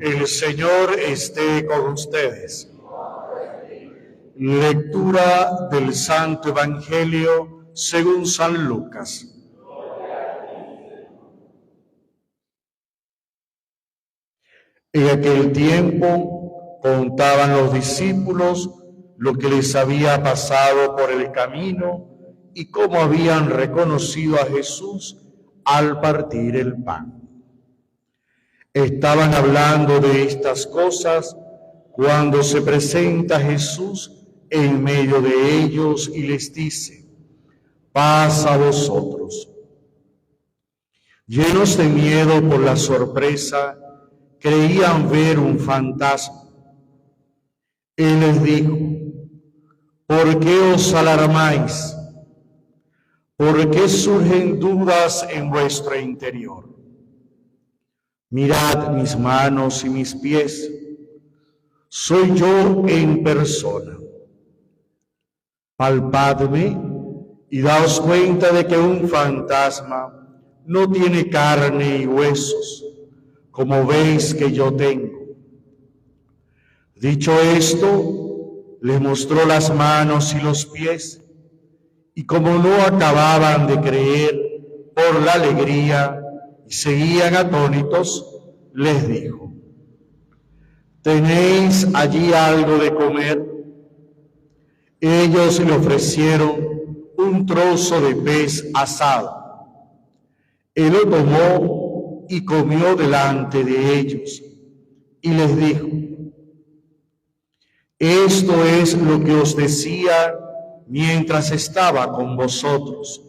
El Señor esté con ustedes. Lectura del Santo Evangelio según San Lucas. En aquel tiempo contaban los discípulos lo que les había pasado por el camino y cómo habían reconocido a Jesús al partir el pan. Estaban hablando de estas cosas cuando se presenta Jesús en medio de ellos y les dice: paz a vosotros. Llenos de miedo por la sorpresa, creían ver un fantasma. Él les dijo: ¿por qué os alarmáis? ¿Por qué surgen dudas en vuestro interior? Mirad mis manos y mis pies, soy yo en persona. Palpadme y daos cuenta de que un fantasma no tiene carne y huesos, como veis que yo tengo. Dicho esto, les mostró las manos y los pies, y como no acababan de creer por la alegría y seguían atónitos, les dijo: ¿tenéis allí algo de comer? Ellos le ofrecieron un trozo de pez asado. Él lo tomó y comió delante de ellos, y les dijo: esto es lo que os decía mientras estaba con vosotros,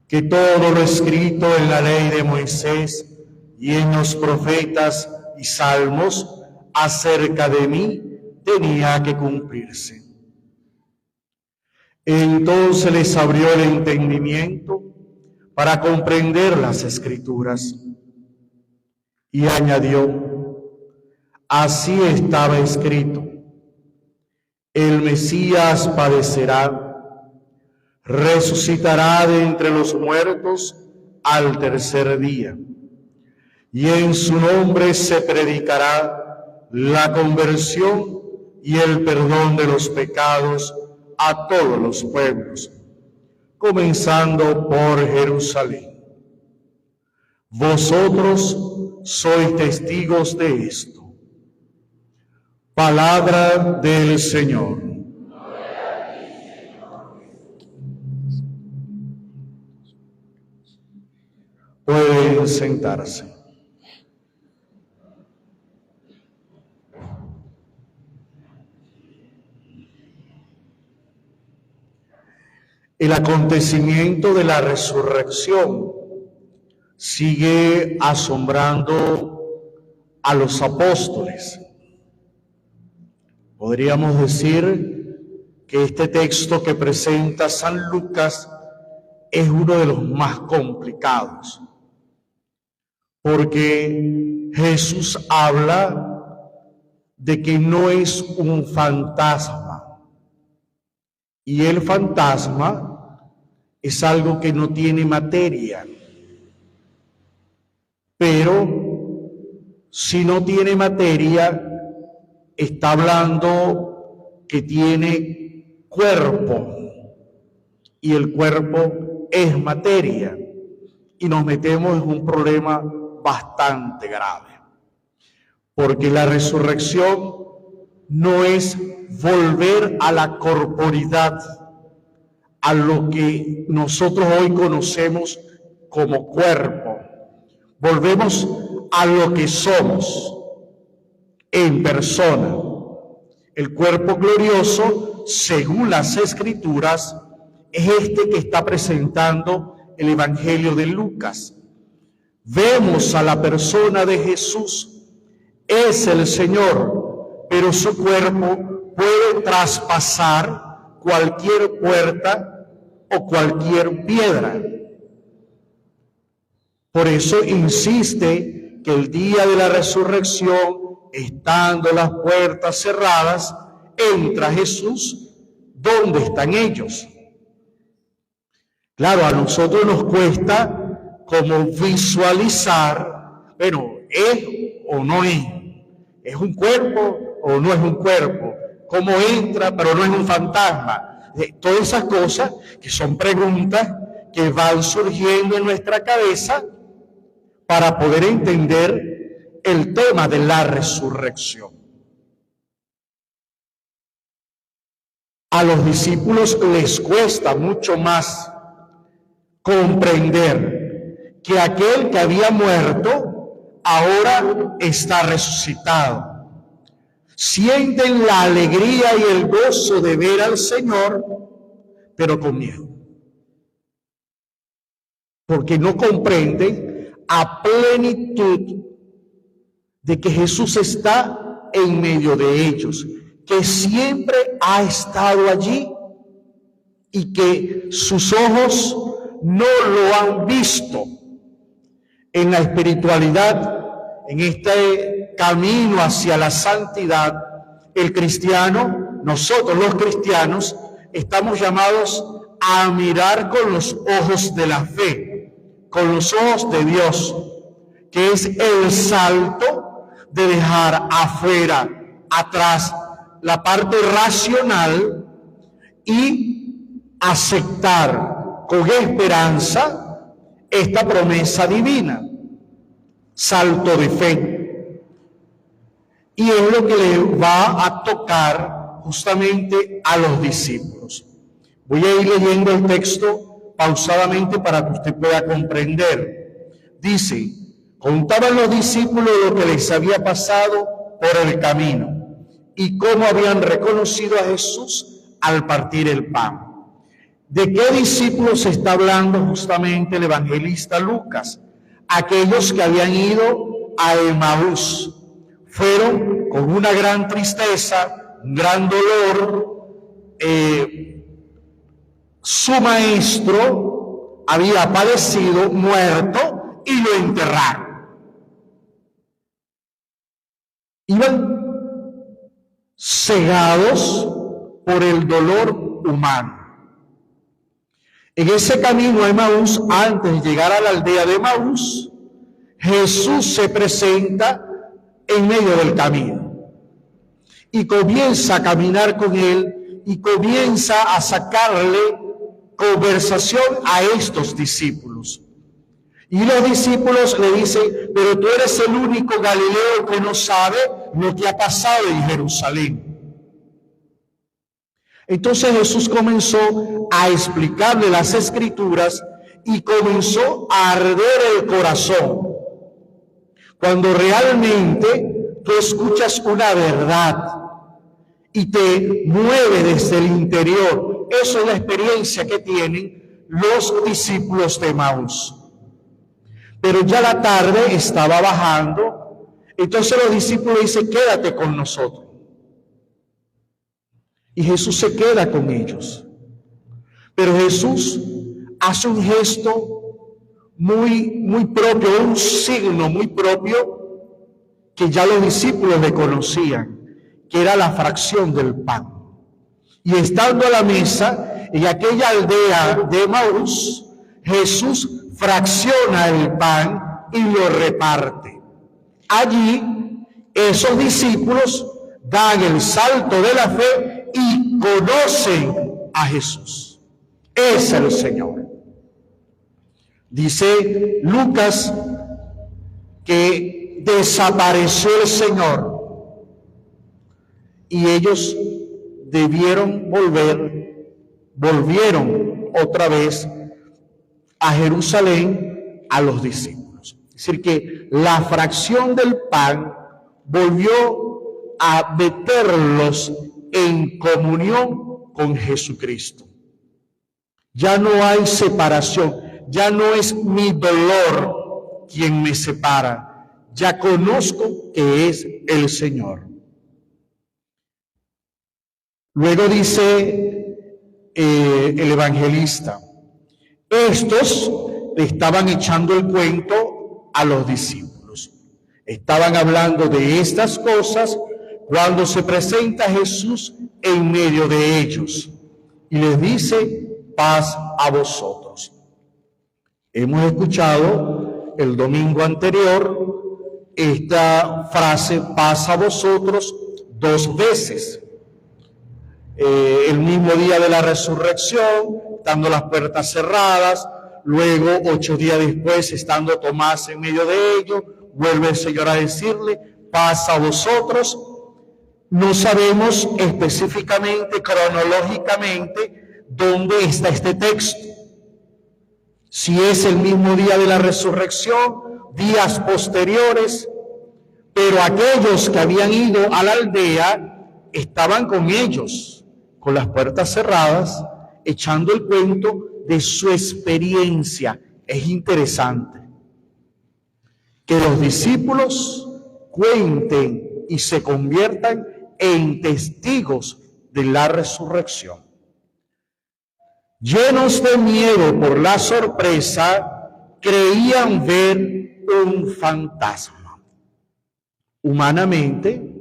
que todo lo escrito en la ley de Moisés y en los profetas y salmos acerca de mí tenía que cumplirse. Entonces les abrió el entendimiento para comprender las Escrituras, y añadió: así estaba escrito, el Mesías padecerá, resucitará de entre los muertos al tercer día, y en su nombre se predicará la conversión y el perdón de los pecados a todos los pueblos, comenzando por Jerusalén. Vosotros sois testigos de esto. Palabra del Señor. Pueden sentarse. El acontecimiento de la resurrección sigue asombrando a los apóstoles. Podríamos decir que este texto que presenta San Lucas es uno de los más complicados, porque Jesús habla de que no es un fantasma, y el fantasma es algo que no tiene materia. Pero si no tiene materia, está hablando que tiene cuerpo, y el cuerpo es materia, y nos metemos en un problema bastante grave, porque la resurrección no es volver a la corporidad, a lo que nosotros hoy conocemos como cuerpo. Volvemos a lo que somos en persona. El cuerpo glorioso, según las Escrituras, es este que está presentando el Evangelio de Lucas. Vemos a la persona de Jesús, es el Señor, pero su cuerpo puede traspasar cualquier puerta o cualquier piedra. Por eso insiste que el día de la resurrección, estando las puertas cerradas, entra Jesús. ¿Dónde están ellos? Claro, a nosotros nos cuesta como visualizar, bueno, ¿Es o no es? ¿Es un cuerpo o no es un cuerpo? ¿Cómo entra pero no es un fantasma? Todas esas cosas que son preguntas que van surgiendo en nuestra cabeza para poder entender el tema de la resurrección. A los discípulos les cuesta mucho más comprender que aquel que había muerto ahora está resucitado. Sienten la alegría y el gozo de ver al Señor, pero con miedo. Porque no comprenden a plenitud de que Jesús está en medio de ellos, que siempre ha estado allí y que sus ojos no lo han visto. En la espiritualidad, en este camino hacia la santidad, el cristiano, nosotros los cristianos, estamos llamados a mirar con los ojos de la fe, con los ojos de Dios, que es el salto de dejar afuera, atrás, la parte racional y aceptar con esperanza esta promesa divina, salto de fe. Y es lo que le va a tocar justamente a los discípulos. Voy a ir leyendo el texto pausadamente para que usted pueda comprender. Dice: contaban los discípulos lo que les había pasado por el camino y cómo habían reconocido a Jesús al partir el pan. ¿De qué discípulos está hablando justamente el evangelista Lucas? Aquellos que habían ido a Emaús. Fueron con una gran tristeza, un gran dolor. Su maestro había padecido, muerto, y lo enterraron. Iban cegados por el dolor humano. En ese camino a Emaús, antes de llegar a la aldea de Emaús, Jesús se presenta en medio del camino y comienza a caminar con él y comienza a sacarle conversación a estos discípulos. Y los discípulos le dicen: pero tú eres el único Galileo que no sabe lo que ha pasado en Jerusalén. Entonces Jesús comenzó a explicarle las Escrituras y comenzó a arder el corazón. Cuando realmente tú escuchas una verdad y te mueve desde el interior, eso es la experiencia que tienen los discípulos de Emaús. Pero ya la tarde estaba bajando, entonces los discípulos dicen: quédate con nosotros. Y Jesús se queda con ellos. Pero Jesús hace un gesto muy propio, un signo muy propio que ya los discípulos le conocían, que era la fracción del pan. Y estando a la mesa en aquella aldea de Emaús, Jesús fracciona el pan y lo reparte. Allí esos discípulos dan el salto de la fe y conocen a Jesús. Es el Señor. Dice Lucas que desapareció el Señor y ellos volvieron otra vez a Jerusalén a los discípulos. Es decir, que la fracción del pan volvió a meterlos en comunión con Jesucristo. Ya no hay separación, ya no es mi dolor quien me separa, ya conozco que es el Señor. Luego dice el evangelista: estos le estaban echando el cuento a los discípulos. Estaban hablando de estas cosas cuando se presenta Jesús en medio de ellos y les dice: paz a vosotros. Hemos escuchado el domingo anterior esta frase pasa a vosotros 2 veces. El mismo día de la resurrección, estando las puertas cerradas, luego 8 días después, estando Tomás en medio de ellos, vuelve el Señor a decirle, pasa a vosotros. No sabemos específicamente, cronológicamente, dónde está este texto. Si es el mismo día de la resurrección, días posteriores, pero aquellos que habían ido a la aldea estaban con ellos, con las puertas cerradas, echando el cuento de su experiencia. Es interesante que los discípulos cuenten y se conviertan en testigos de la resurrección. Llenos de miedo por la sorpresa, creían ver un fantasma. Humanamente,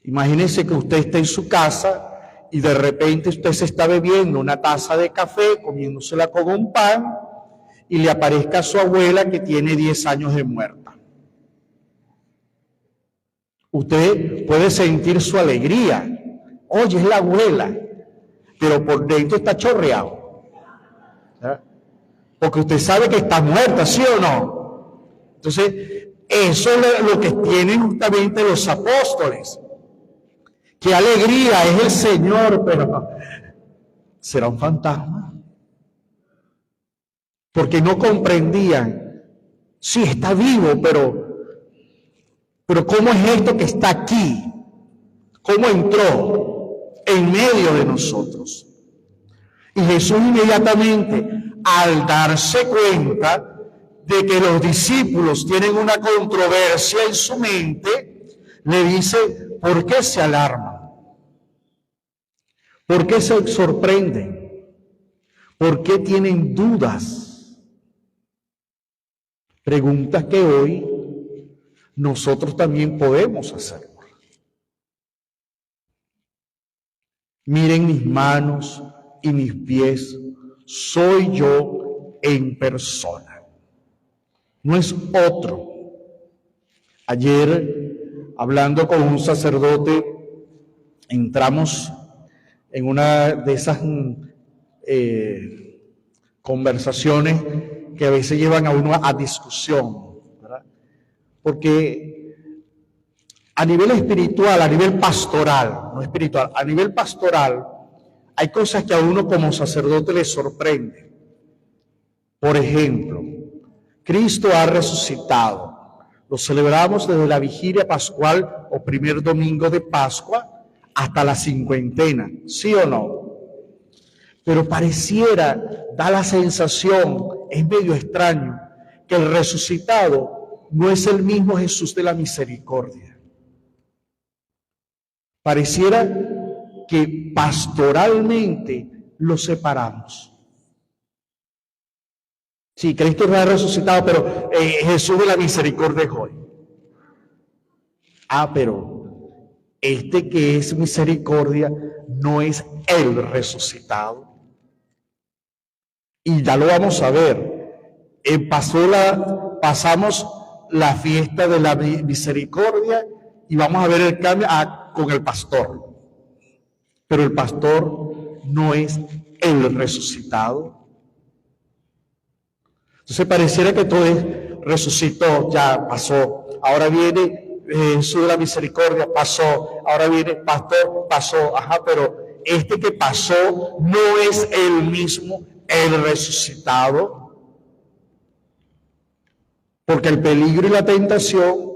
imagínense que usted está en su casa y de repente usted se está bebiendo una taza de café, comiéndosela con un pan, y le aparezca a su abuela que tiene 10 años de muerta. Usted puede sentir su alegría. Oye, es la abuela, pero por dentro está chorreado. ¿Verdad? Porque usted sabe que está muerta, ¿sí o no? Entonces, eso es lo que tienen justamente los apóstoles. Qué alegría, es el Señor, pero ¿será un fantasma? Porque no comprendían. Sí, está vivo, pero ¿cómo es esto que está aquí? ¿Cómo entró en medio de nosotros? Y Jesús inmediatamente, al darse cuenta de que los discípulos tienen una controversia en su mente, le dice, ¿por qué se alarman? ¿Por qué se sorprenden? ¿Por qué tienen dudas? Preguntas que hoy nosotros también podemos hacer. Miren mis manos y mis pies, soy yo en persona. No es otro. Ayer, hablando con un sacerdote, entramos en una de esas conversaciones que a veces llevan a uno a discusión, ¿verdad? Porque a nivel espiritual, a nivel pastoral, no espiritual, a nivel pastoral, hay cosas que a uno como sacerdote le sorprende. Por ejemplo, Cristo ha resucitado. Lo celebramos desde la vigilia pascual o primer domingo de Pascua hasta la cincuentena, ¿sí o no? Pero pareciera, da la sensación, es medio extraño, que el resucitado no es el mismo Jesús de la misericordia. Pareciera que pastoralmente lo separamos. Sí, Cristo no ha resucitado, pero Jesús de la misericordia es hoy. Pero este que es misericordia no es el resucitado. Y ya lo vamos a ver. Pasamos la fiesta de la misericordia y vamos a ver el cambio con el pastor. Pero el pastor no es el resucitado. Entonces pareciera que todo resucitó, ya pasó. Ahora viene Jesús de la misericordia, pasó. Ahora viene pastor, pasó. Pero este que pasó no es el mismo, el resucitado. Porque el peligro y la tentación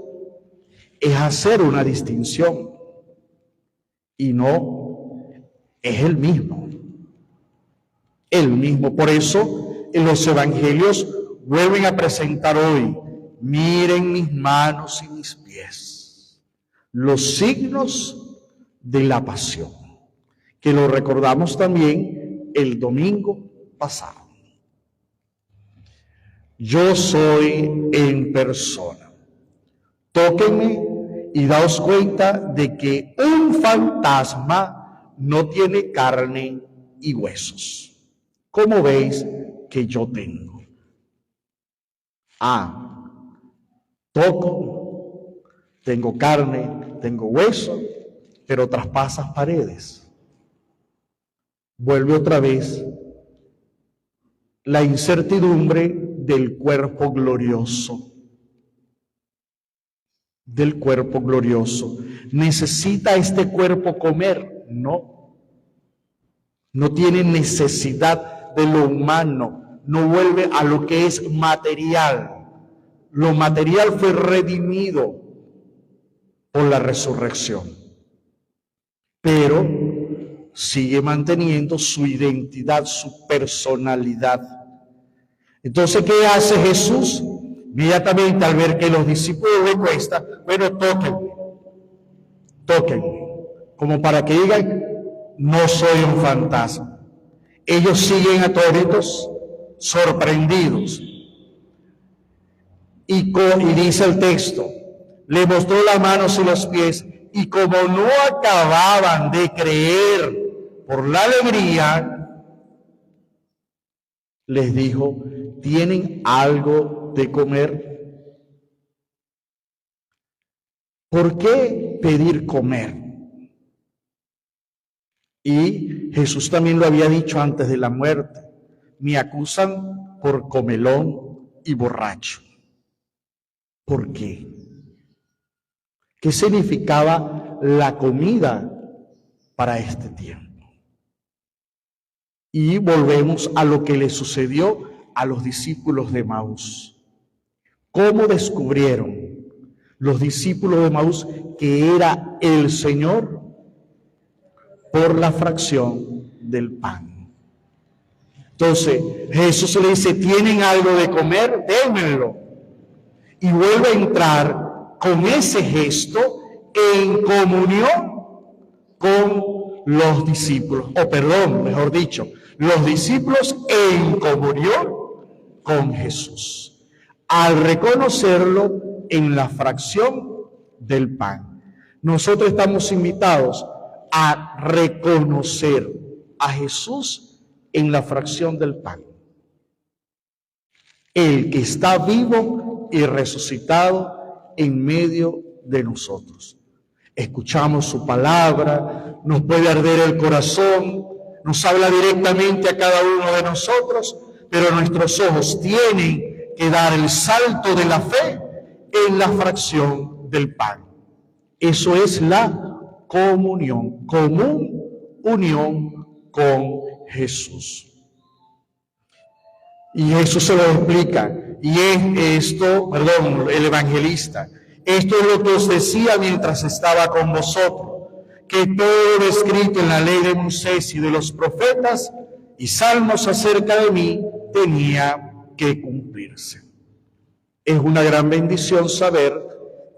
es hacer una distinción. Y no es el mismo. El mismo. Por eso en los evangelios vuelven a presentar hoy, miren mis manos y mis pies, los signos de la pasión, que lo recordamos también el domingo pasado. Yo soy en persona. Tóquenme y daos cuenta de que un fantasma no tiene carne y huesos, como veis que yo tengo. toco, tengo carne, tengo hueso, pero traspasas paredes. Vuelve otra vez la incertidumbre del cuerpo glorioso. Del cuerpo glorioso. ¿Necesita este cuerpo comer? No. No tiene necesidad de lo humano. No vuelve a lo que es material. Lo material fue redimido por la resurrección. Pero sigue manteniendo su identidad, su personalidad. Entonces, ¿qué hace Jesús? Inmediatamente al ver que los discípulos le cuesta, bueno, tóquenme, como para que digan, no soy un fantasma. Ellos siguen atónitos, sorprendidos. Y dice el texto, le mostró las manos y los pies, y como no acababan de creer por la alegría, les dijo, ¿tienen algo de comer? ¿Por qué pedir comer? Y Jesús también lo había dicho antes de la muerte, me acusan por comelón y borracho. ¿Por qué? ¿Qué significaba la comida para este tiempo? Y volvemos a lo que le sucedió a los discípulos de Emaús. ¿Cómo descubrieron los discípulos de Emaús que era el Señor? Por la fracción del pan. Entonces Jesús le dice, ¿tienen algo de comer? Démenlo. Y vuelve a entrar con ese gesto en comunión con los discípulos, mejor dicho, los discípulos en comunión con Jesús, al reconocerlo en la fracción del pan. Nosotros estamos invitados a reconocer a Jesús en la fracción del pan, el que está vivo y resucitado en medio de nosotros. Escuchamos su palabra, nos puede arder el corazón, nos habla directamente a cada uno de nosotros, pero nuestros ojos tienen que dar el salto de la fe en la fracción del pan. Eso es la comunión, común unión con Jesús. Y Jesús se lo explica, y es esto, el evangelista, esto es lo que os decía mientras estaba con vosotros, que todo lo escrito en la ley de Moisés y de los profetas y salmos acerca de mí tenía que cumplirse. Es una gran bendición saber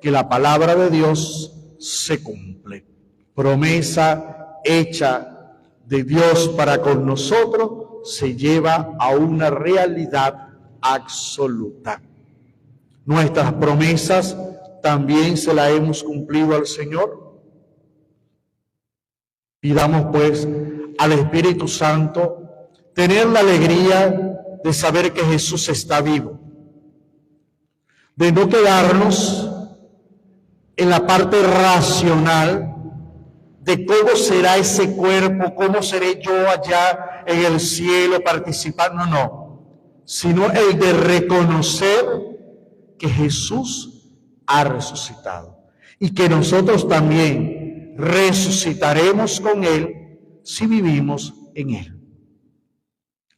que la palabra de Dios se cumple. Promesa hecha de Dios para con nosotros se lleva a una realidad absoluta. Nuestras promesas también se las hemos cumplido al Señor. Pidamos pues al Espíritu Santo tener la alegría de saber que Jesús está vivo, de no quedarnos en la parte racional de cómo será ese cuerpo, cómo seré yo allá en el cielo participando, no, sino el de reconocer que Jesús ha resucitado y que nosotros también resucitaremos con Él si vivimos en Él.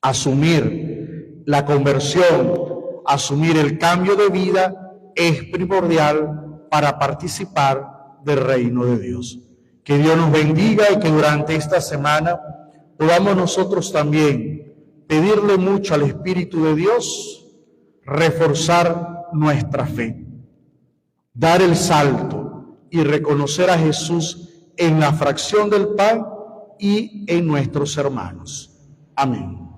Asumir la conversión, asumir el cambio de vida es primordial para participar del reino de Dios. Que Dios nos bendiga y que durante esta semana podamos nosotros también pedirle mucho al Espíritu de Dios, reforzar nuestra fe, dar el salto y reconocer a Jesús en la fracción del pan y en nuestros hermanos. Amén.